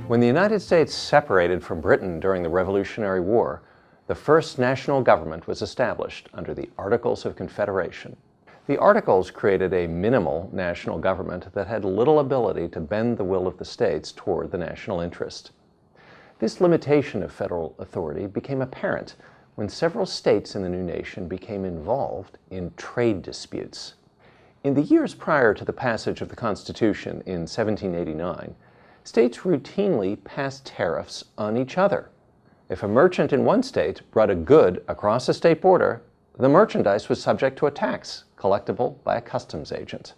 When the United States separated from Britain during the Revolutionary War, the first national government was established under the Articles of Confederation. The Articles created a minimal national government that had little ability to bend the will of the states toward the national interest. This limitation of federal authority became apparent when several states in the new nation became involved in trade disputes. In the years prior to the passage of the Constitution in 1789, states routinely passed tariffs on each other. If a merchant in one state brought a good across a state border, the merchandise was subject to a tax, collectible by a customs agent.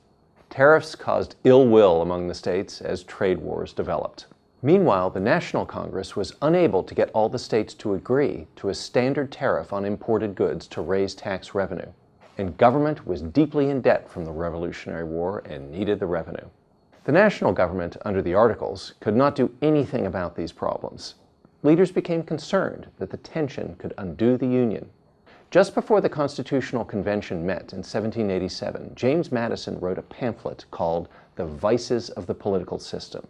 Tariffs caused ill will among the states as trade wars developed. Meanwhile, the National Congress was unable to get all the states to agree to a standard tariff on imported goods to raise tax revenue, and government was deeply in debt from the Revolutionary War and needed the revenue. The national government, under the Articles, could not do anything about these problems. Leaders became concerned that the tension could undo the Union. Just before the Constitutional Convention met in 1787, James Madison wrote a pamphlet called The Vices of the Political System.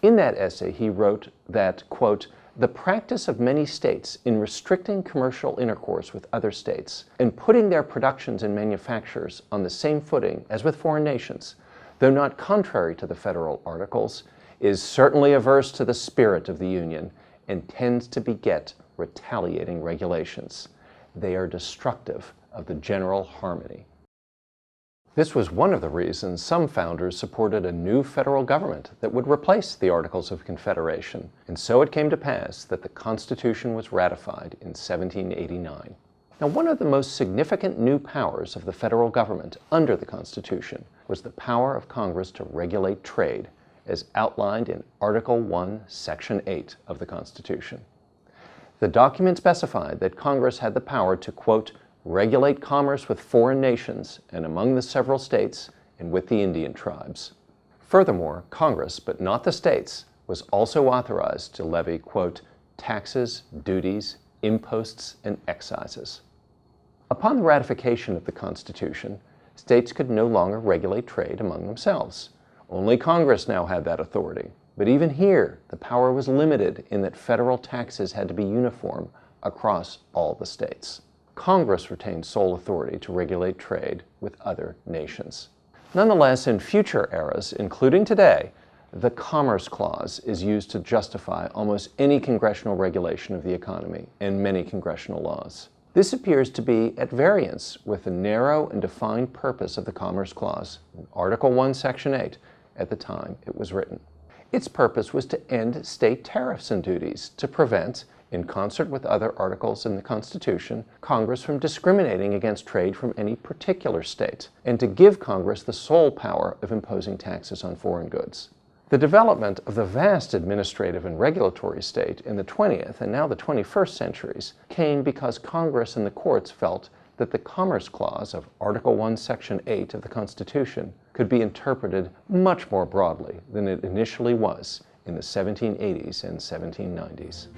In that essay, he wrote that, quote, "The practice of many states in restricting commercial intercourse with other states and putting their productions and manufactures on the same footing as with foreign nations, though not contrary to the federal Articles, is certainly averse to the spirit of the Union and tends to beget retaliating regulations. They are destructive of the general harmony." This was one of the reasons some founders supported a new federal government that would replace the Articles of Confederation, and so it came to pass that the Constitution was ratified in 1789. Now, one of the most significant new powers of the federal government under the Constitution was the power of Congress to regulate trade, as outlined in Article 1, Section 8 of the Constitution. The document specified that Congress had the power to, quote, "regulate commerce with foreign nations and among the several states and with the Indian tribes." Furthermore, Congress, but not the states, was also authorized to levy, quote, "taxes, duties, imposts, and excises." Upon the ratification of the Constitution, states could no longer regulate trade among themselves. Only Congress now had that authority. But even here, the power was limited in that federal taxes had to be uniform across all the states. Congress retained sole authority to regulate trade with other nations. Nonetheless, in future eras, including today, the Commerce Clause is used to justify almost any congressional regulation of the economy and many congressional laws. This appears to be at variance with the narrow and defined purpose of the Commerce Clause, Article 1, Section 8, at the time it was written. Its purpose was to end state tariffs and duties to prevent, in concert with other articles in the Constitution, Congress from discriminating against trade from any particular state, and to give Congress the sole power of imposing taxes on foreign goods. The development of the vast administrative and regulatory state in the 20th and now the 21st centuries came because Congress and the courts felt that the Commerce Clause of Article 1, Section 8 of the Constitution could be interpreted much more broadly than it initially was in the 1780s and 1790s.